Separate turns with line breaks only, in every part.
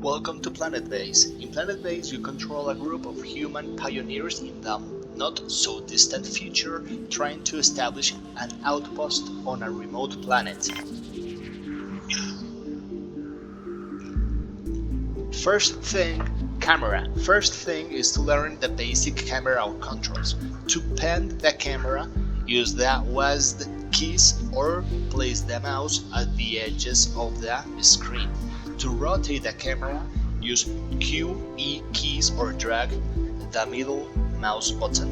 Welcome to Planetbase. In Planetbase, you control a group of human pioneers in the not-so-distant future trying to establish an outpost on a remote planet. First thing is to learn the basic camera controls. To pan the camera, use the WASD keys or place the mouse at the edges of the screen. To rotate the camera, use Q, E keys or drag the middle mouse button.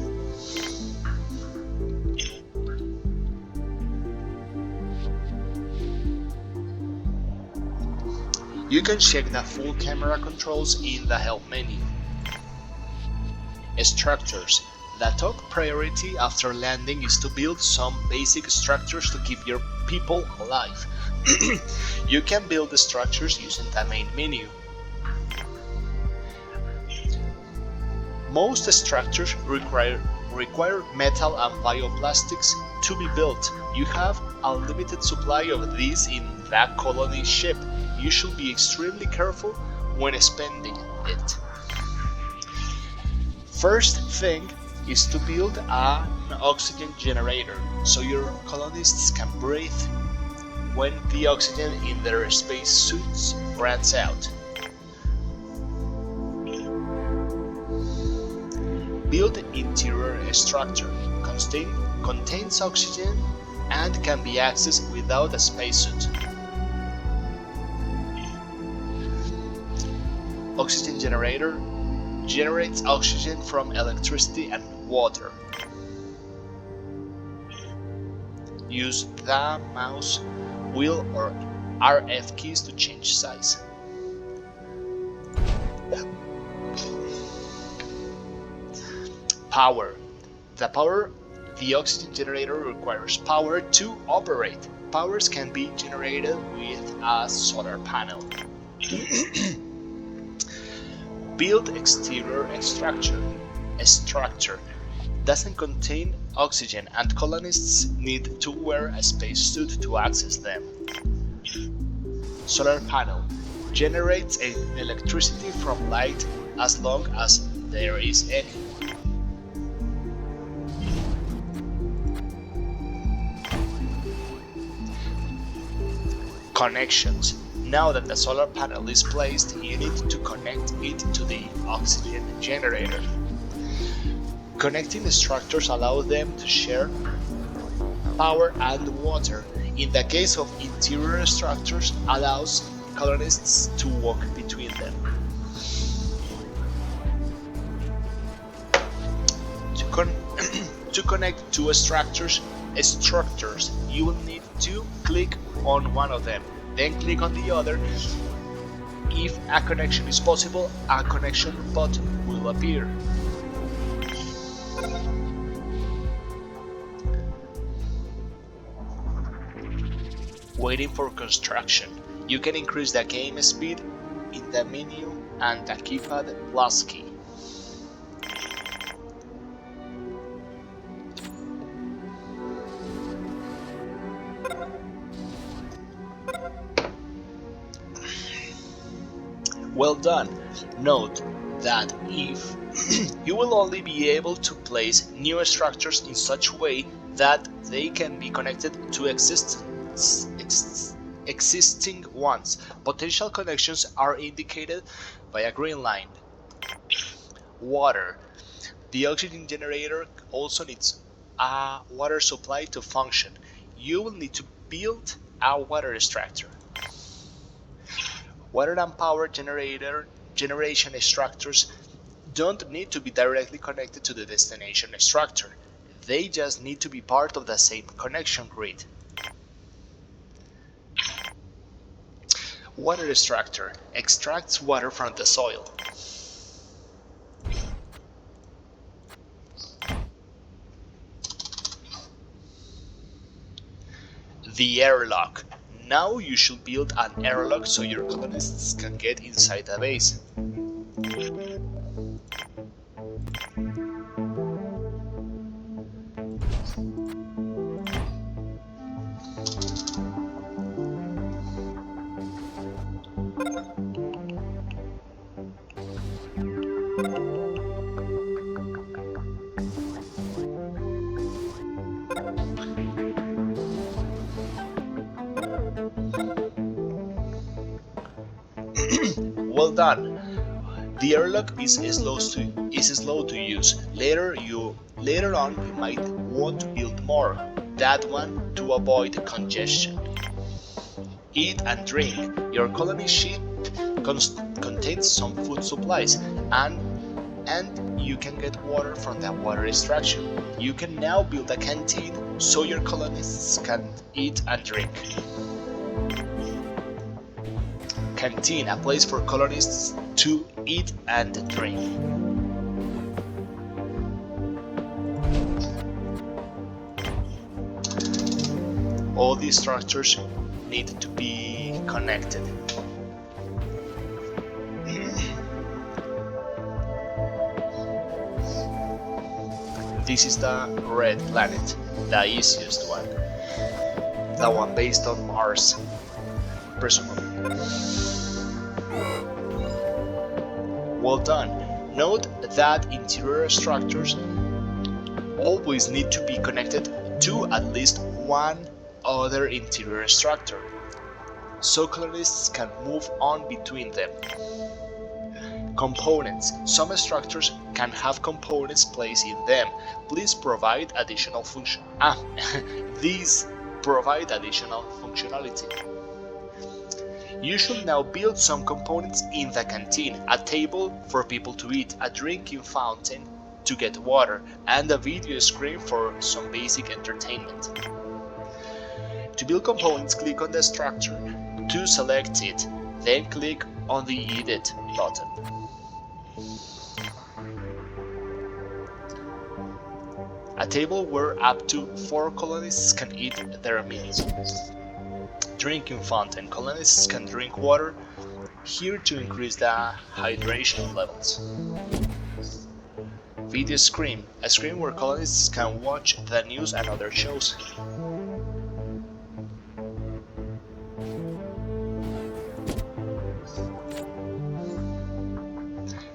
You can check the full camera controls in the help menu. Structures. The top priority after landing is to build some basic structures to keep your people alive. You can build the structures using the main menu. Most structures require metal and bioplastics to be built. You have a limited supply of these in the colony ship. You should be extremely careful when spending it. First thing is to build an oxygen generator so your colonists can breathe when the oxygen in their space suits runs out. Build interior structure. Contains oxygen and can be accessed without a spacesuit. Oxygen generator generates oxygen from electricity and water. Use the mouse wheel or RF keys to change size. Power. The oxygen generator requires power to operate. Powers can be generated with a solar panel. Build exterior structure. A structure doesn't contain oxygen and colonists need to wear a spacesuit to access them. Solar panel generates electricity from light as long as there is any. Connections. Now that the solar panel is placed, you need to connect it to the oxygen generator. Connecting the structures allows them to share power and water. In the case of interior structures, allows colonists to walk between them. To connect two structures, you will need to click on one of them, then click on the other. If a connection is possible, a connection button will appear. Waiting for construction. You can increase the game speed in the menu and the keypad plus key. Well done. Note that if you will only be able to place new structures in such way that they can be connected to existing ones. Potential connections are indicated by a green line. Water. The oxygen generator also needs a water supply to function. You will need to build a water structure. Water and power generation structures don't need to be directly connected to the destination structure. They just need to be part of the same connection grid. Water structure extracts water from the soil. The airlock. Now you should build an airlock so your colonists can get inside the base. Well done. The airlock is slow to use. Later on you might want to build more. That one to avoid congestion. Eat and drink. Your colony ship contains some food supplies and you can get water from that water extraction. You can now build a canteen so your colonists can eat and drink. Canteen, a place for colonists to eat and drink. All these structures need to be connected. This is the red planet, the easiest one. The one based on Mars, presumably. Well done. Note that interior structures always need to be connected to at least one other interior structure, so colonists can move on between them. Components. Some structures can have components placed in them. Please provide additional function. These provide additional functionality. You should now build some components in the canteen, a table for people to eat, a drinking fountain to get water, and a video screen for some basic entertainment. To build components, click on the structure to select it, then click on the Edit button. A table where up to 4 colonists can eat their meals. Drinking fountain. Colonists can drink water here to increase the hydration levels. Video screen. A screen where colonists can watch the news and other shows.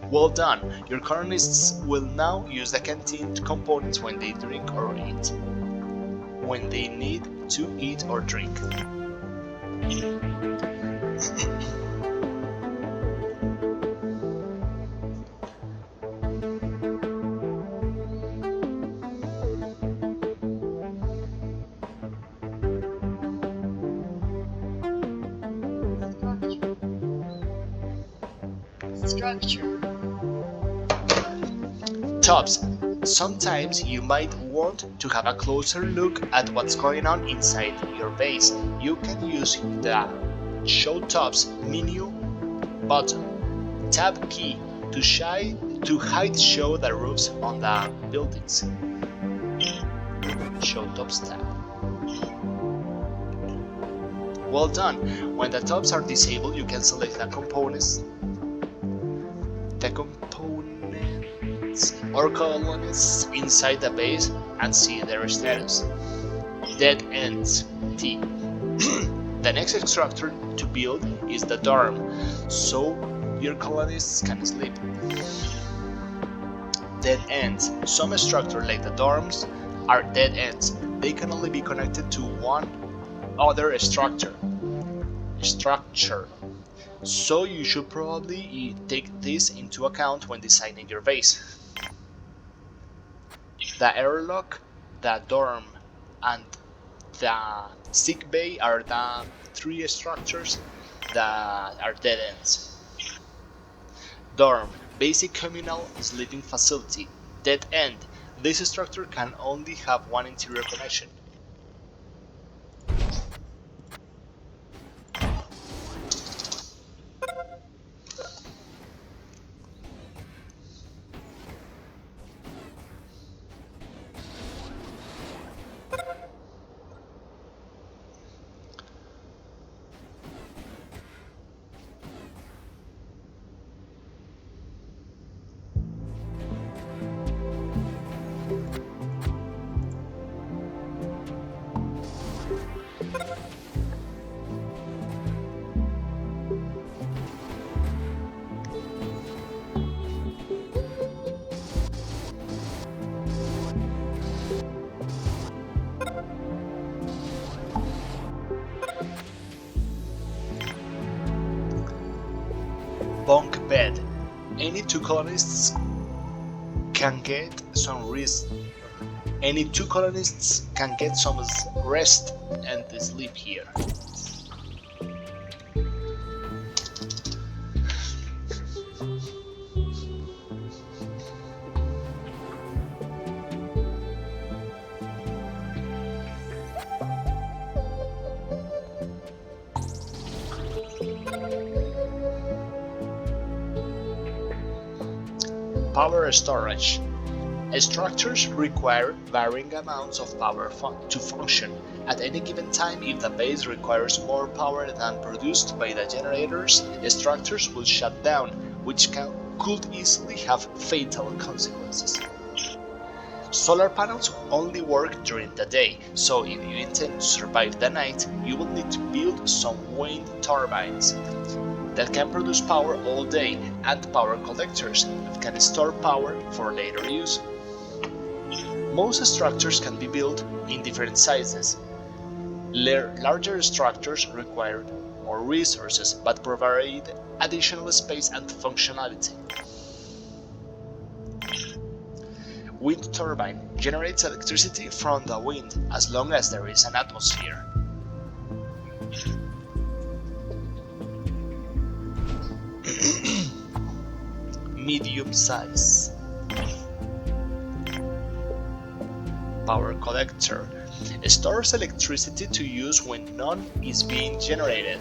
Well done! Your colonists will now use the canteen components when they drink or eat. When they need to eat or drink.
Structure.
Tops. Sometimes you might want to have a closer look at what's going on inside your base. You can use the Show Tops menu button. Tab key to hide show the roofs on the buildings. Show Tops tab. Well done. When the tops are disabled, you can select the components or colonists inside the base and see their status. Dead ends. T. The next structure to build is the dorm, so your colonists can sleep. Dead ends. Some structures like the dorms are dead ends. They can only be connected to one other structure. So you should probably take this into account when designing your base. The airlock, the dorm, and the sick bay are the 3 structures that are dead ends. Dorm, basic communal sleeping facility. Dead end. This structure can only have one interior connection. Bunk bed. Any two colonists can get some rest. Any two colonists can get some rest and sleep here. Power storage. Structures require varying amounts of power to function. At any given time, if the base requires more power than produced by the generators, structures will shut down, which could easily have fatal consequences. Solar panels only work during the day, so if you intend to survive the night, you will need to build some wind turbines that can produce power all day and power collectors that can store power for later use. Most structures can be built in different sizes. Larger structures require more resources but provide additional space and functionality. Wind turbine generates electricity from the wind as long as there is an atmosphere. Medium size. Power collector stores electricity to use when none is being generated.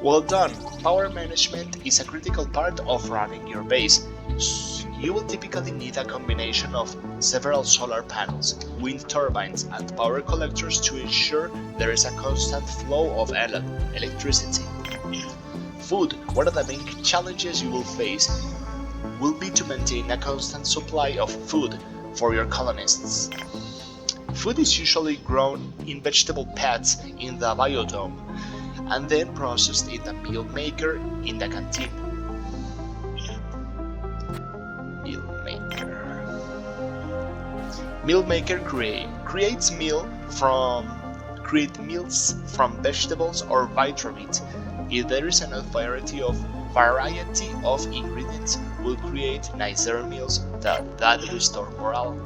Well done! Power management is a critical part of running your base. You will typically need a combination of several solar panels, wind turbines, and power collectors to ensure there is a constant flow of electricity. Food. One of the main challenges you will face will be to maintain a constant supply of food for your colonists. Food is usually grown in vegetable pads in the biodome, and then processed in the meal maker in the canteen. Meal maker creates meals from vegetables or vita meat. If there is enough variety of ingredients, will create nicer meals that restore morale.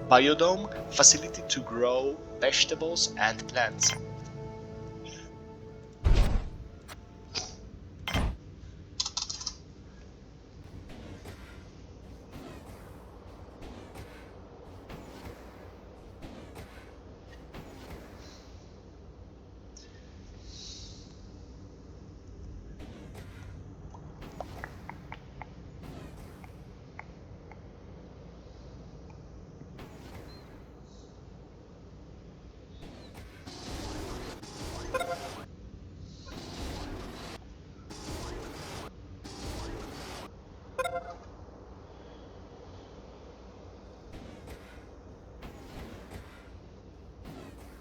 Biodome facility to grow vegetables and plants.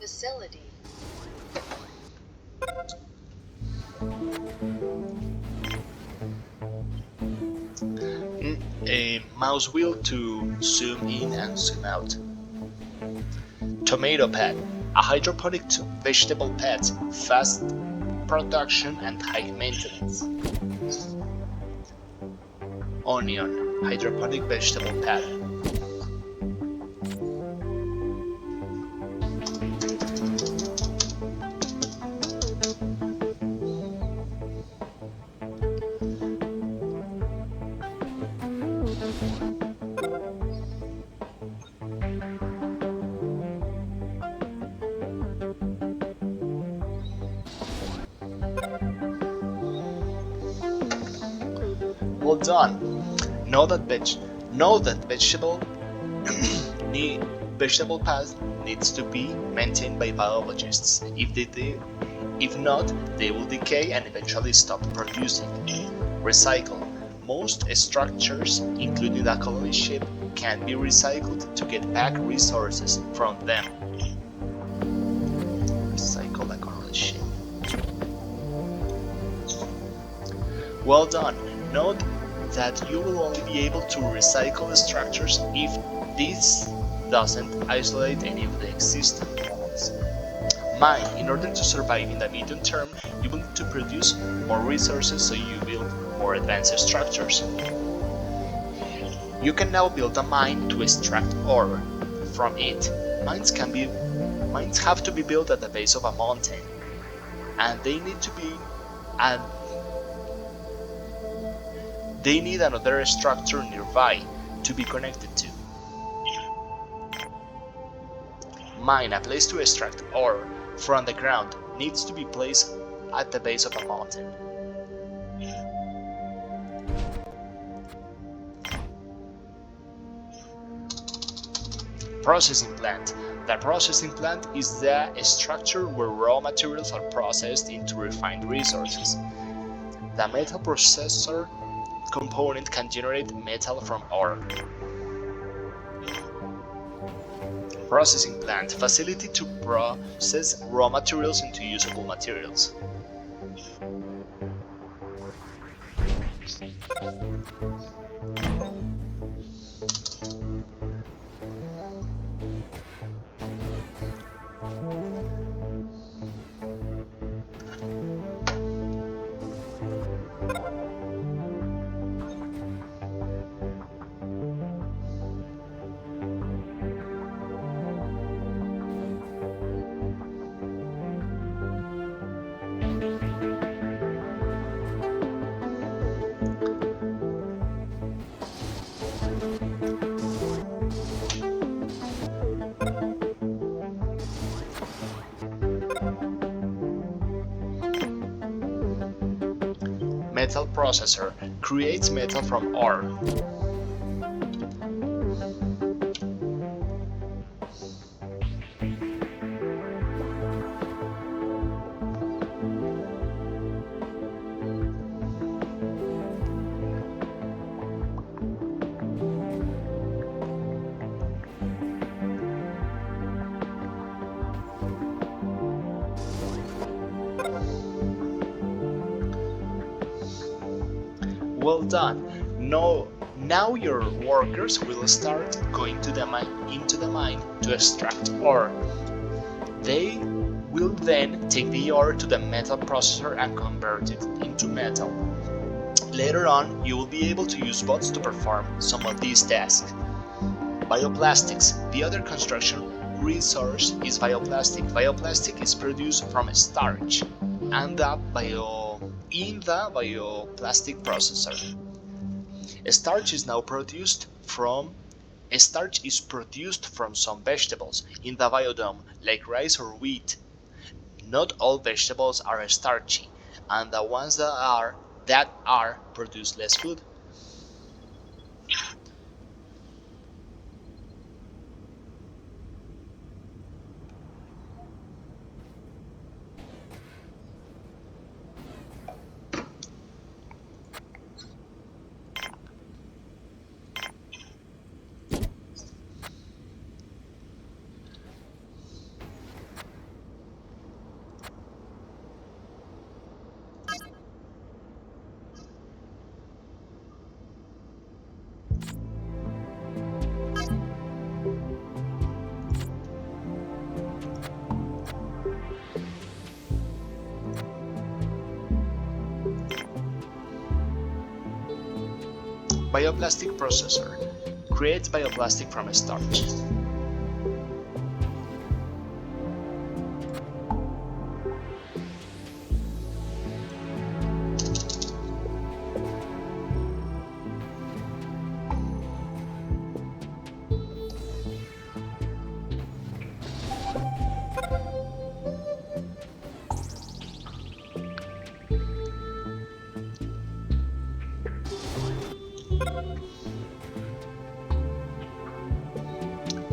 Facility.
A mouse wheel to zoom in and zoom out. Tomato pad, a hydroponic vegetable pad, fast production and high maintenance. Onion, hydroponic vegetable pad. Well done. Know that vegetable vegetable path needs to be maintained by biologists. If not, they will decay and eventually stop producing. Recycle. Most structures, including the colony ship, can be recycled to get back resources from them. Recycle the colony ship. Well done. Note that you will only be able to recycle the structures if this doesn't isolate any of the existing ones. Mine. In order to survive in the medium term, you will need to produce more resources so you build more advanced structures. You can now build a mine to extract ore from it. Mines have to be built at the base of a mountain, and they need another structure nearby to be connected to. Mine, a place to extract ore from the ground, needs to be placed at the base of a mountain. Processing plant. The processing plant is the structure where raw materials are processed into refined resources. The metal processor component can generate metal from ore. Processing plant. Facility to process raw materials into usable materials. Metal processor creates metal from ore. Well done. Now your workers will start going into the mine to extract ore. They will then take the ore to the metal processor and convert it into metal. Later on, you will be able to use bots to perform some of these tasks. Bioplastics. The other construction resource is bioplastic. Bioplastic is produced from starch and in the bioplastic processor. Starch is produced from some vegetables in the biodome, like rice or wheat. Not all vegetables are starchy, and the ones that are produce less food. Bioplastic processor creates bioplastic from starch.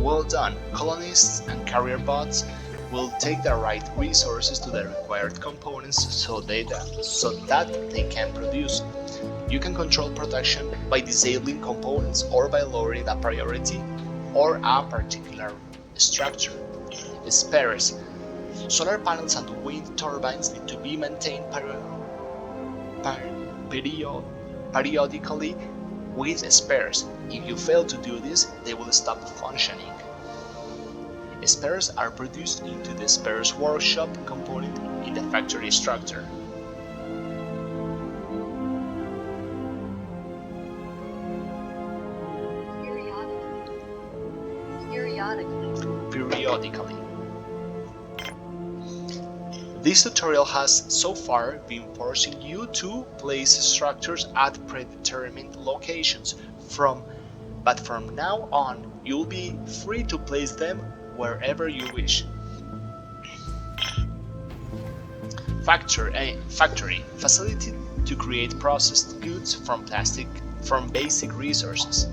Well done. Colonists and carrier bots will take the right resources to the required components so that they can produce. You can control production by disabling components or by lowering the priority or a particular structure. Spares. Solar panels and wind turbines need to be maintained periodically with spares. If you fail to do this, they will stop functioning. Spares are produced into the spares workshop component in the factory structure. Periodically. This tutorial has so far been forcing you to place structures at predetermined locations, but from now on you'll be free to place them wherever you wish. Factory facility to create processed goods from basic resources.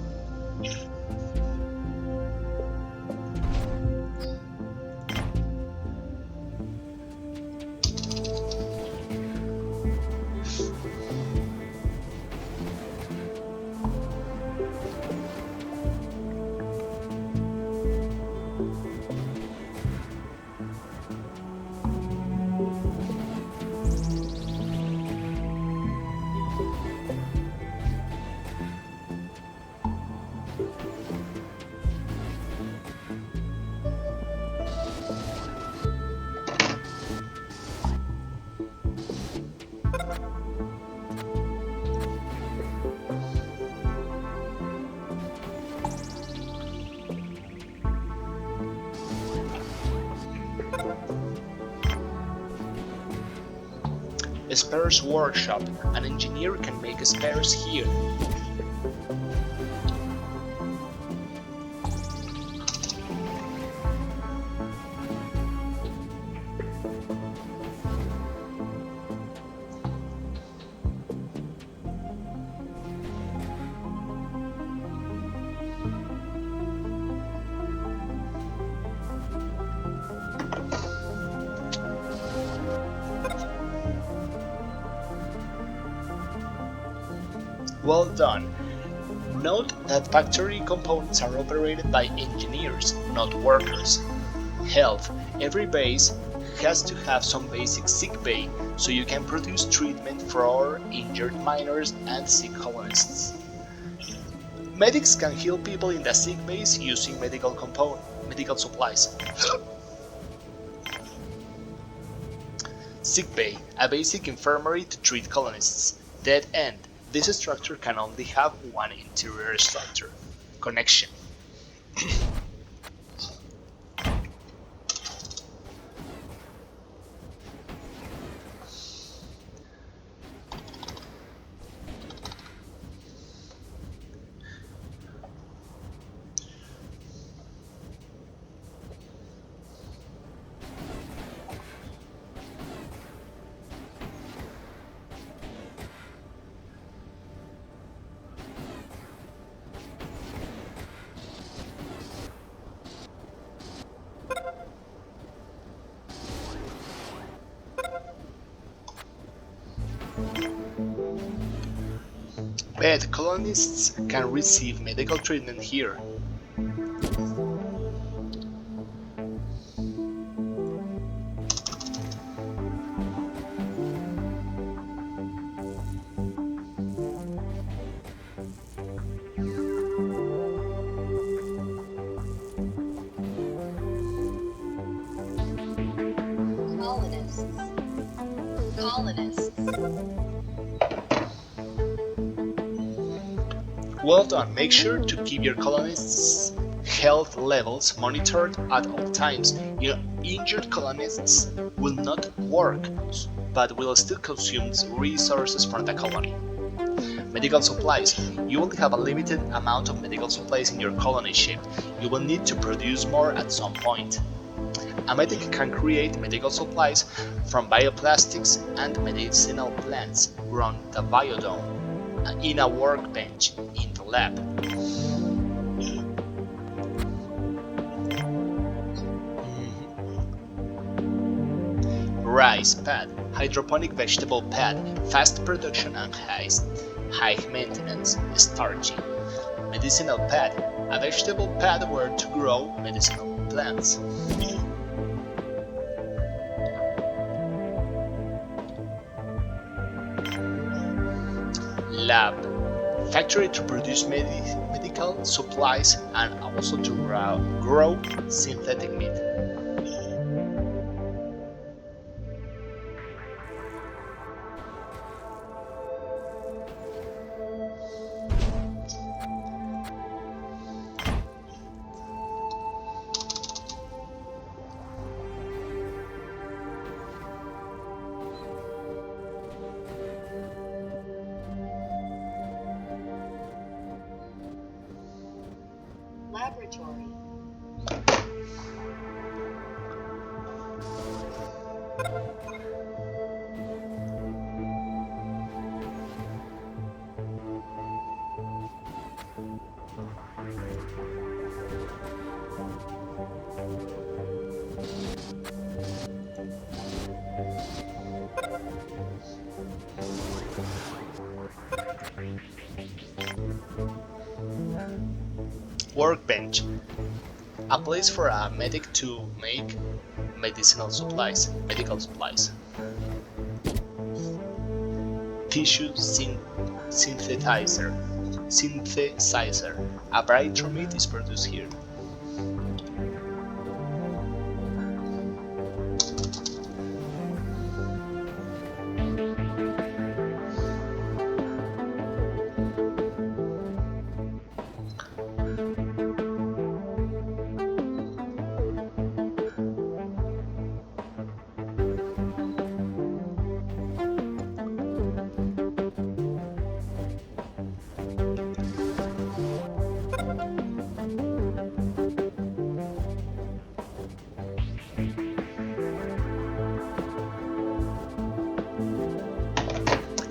Spares workshop. An engineer can make spares here. Well done. Note that factory components are operated by engineers, not workers. Health. Every base has to have some basic sick bay, so you can produce treatment for injured miners and sick colonists. Medics can heal people in the sick base using medical supplies. Sick bay, a basic infirmary to treat colonists. Dead end. This structure can only have one interior structure: connection. Bed colonists can receive medical treatment here.
Colonists.
Well done. Make sure to keep your colonists' health levels monitored at all times. Your injured colonists will not work, but will still consume resources from the colony. Medical supplies. You only have a limited amount of medical supplies in your colony ship. You will need to produce more at some point. A medic can create medical supplies from bioplastics and medicinal plants grown in the biodome in a workbench in the lab. rice pad, hydroponic vegetable pad, fast production and high maintenance, starchy. Medicinal pad, a vegetable pad where to grow medicinal plants. Lab, factory to produce medical supplies and also to grow synthetic meat.
Laboratory.
Workbench, a place for a medic to make medical supplies. Tissue synthesizer, a brighter meat is produced here.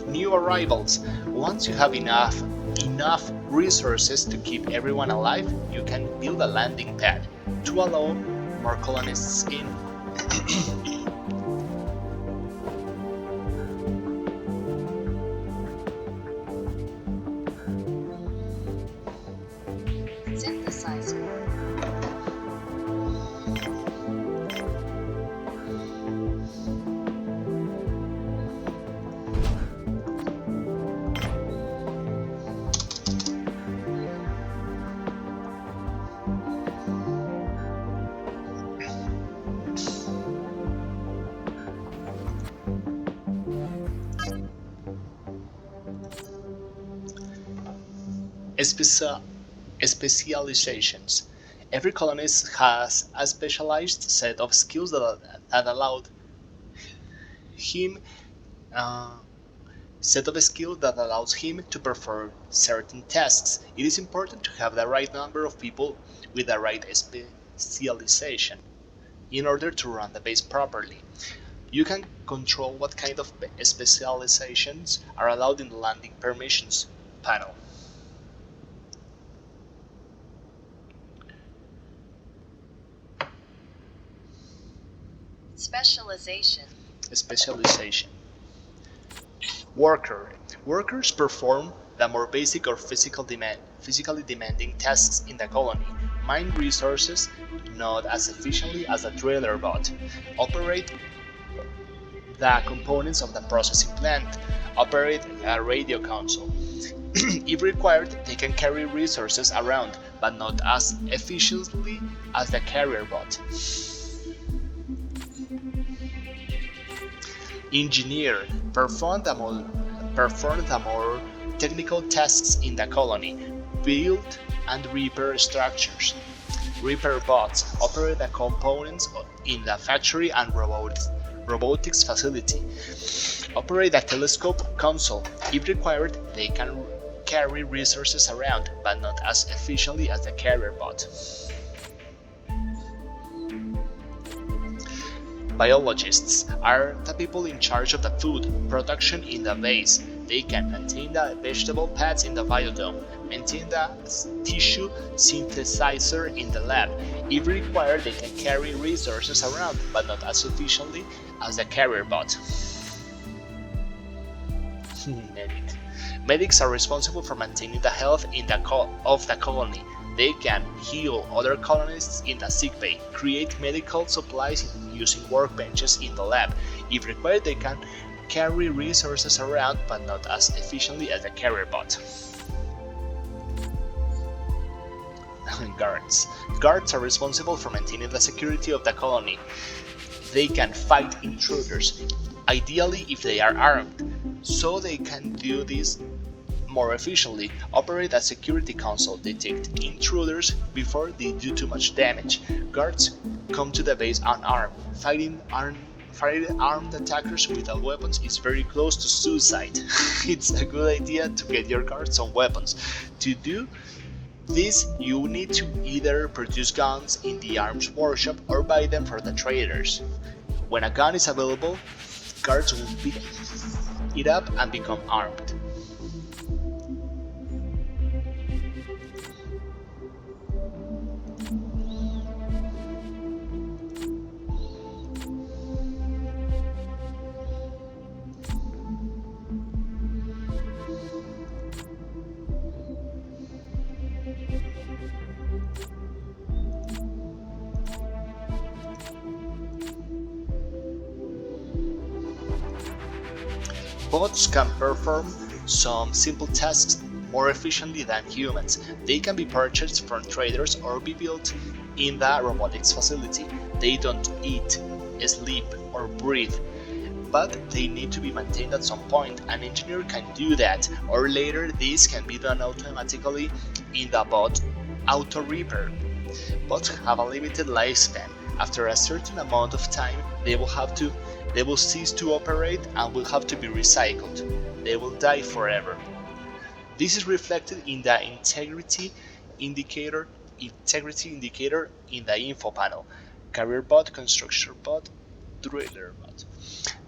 New arrivals. Once you have enough resources to keep everyone alive, you can build a landing pad to allow more colonists in.
Synthesizer.
Specializations. Every colonist has a specialized set of skills that allowed him allows him to perform certain tasks. It is important to have the right number of people with the right specialization in order to run the base properly. You can control what kind of specializations are allowed in the landing permissions panel.
Specialization.
Workers perform the more basic or physically demanding tasks in the colony. Mine resources not as efficiently as a trailer bot. Operate the components of the processing plant. Operate a radio console. If required, they can carry resources around, but not as efficiently as the carrier bot. Engineer perform the more technical tasks in the colony, build and repair structures. Repair bots operate the components in the factory and robotics facility. Operate the telescope console. If required, they can carry resources around, but not as efficiently as the carrier bot. Biologists are the people in charge of the food production in the base. They can maintain the vegetable pads in the biodome, maintain the tissue synthesizer in the lab. If required, they can carry resources around, but not as efficiently as the carrier bot. Medic. Medics are responsible for maintaining the health of the colony. They can heal other colonists in the sickbay, create medical supplies using workbenches in the lab. If required, they can carry resources around, but not as efficiently as the carrier bot. Guards. Guards are responsible for maintaining the security of the colony. They can fight intruders, ideally if they are armed, so they can do this more efficiently. Operate a security console, detect intruders before they do too much damage. Guards come to the base unarmed. Fighting armed attackers without weapons is very close to suicide. It's a good idea to get your guards some weapons. To do this, you need to either produce guns in the arms workshop or buy them from the traders. When a gun is available, guards will pick it up and become armed. Bots can perform some simple tasks more efficiently than humans. They can be purchased from traders or be built in the robotics facility. They don't eat, sleep, or breathe, but they need to be maintained at some point. An engineer can do that, or later this can be done automatically in the bot auto repair. Bots have a limited lifespan. After a certain amount of time, they will cease to operate and will have to be recycled. They will die forever. This is reflected in the integrity indicator in the info panel. Carrier bot, constructor bot, driller bot.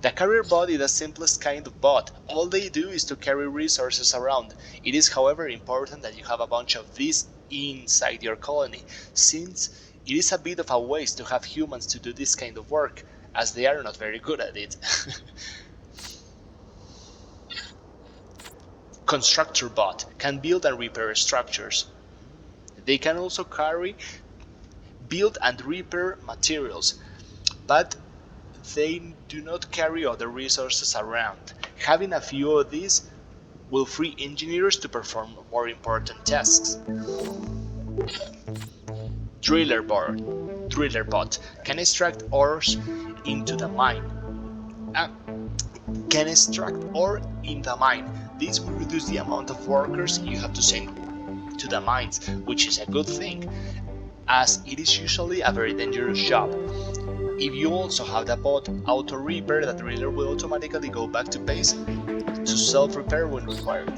The carrier bot is the simplest kind of bot. All they do is to carry resources around. It is, however, important that you have a bunch of these inside your colony, since it is a bit of a waste to have humans to do this kind of work, as they are not very good at it. Constructor bot can build and repair structures. They can also build and repair materials, but they do not carry other resources around. Having a few of these will free engineers to perform more important tasks. Driller bot can extract ores into the mine. Can extract ore in the mine. This will reduce the amount of workers you have to send to the mines, which is a good thing, as it is usually a very dangerous job. If you also have the bot auto repair, the driller will automatically go back to base to self-repair when required.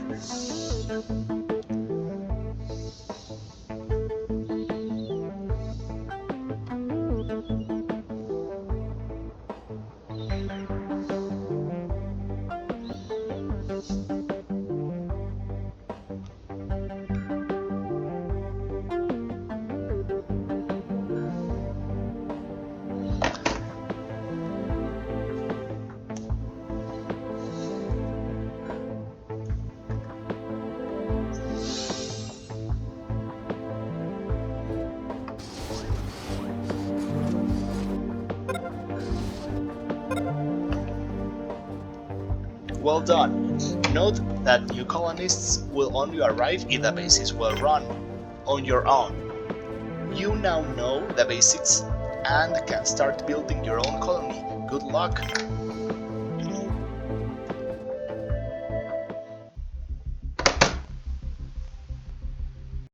Well done! Note that new colonists will only arrive if the base is well run, on your own. You now know the basics and can start building your own colony. Good luck!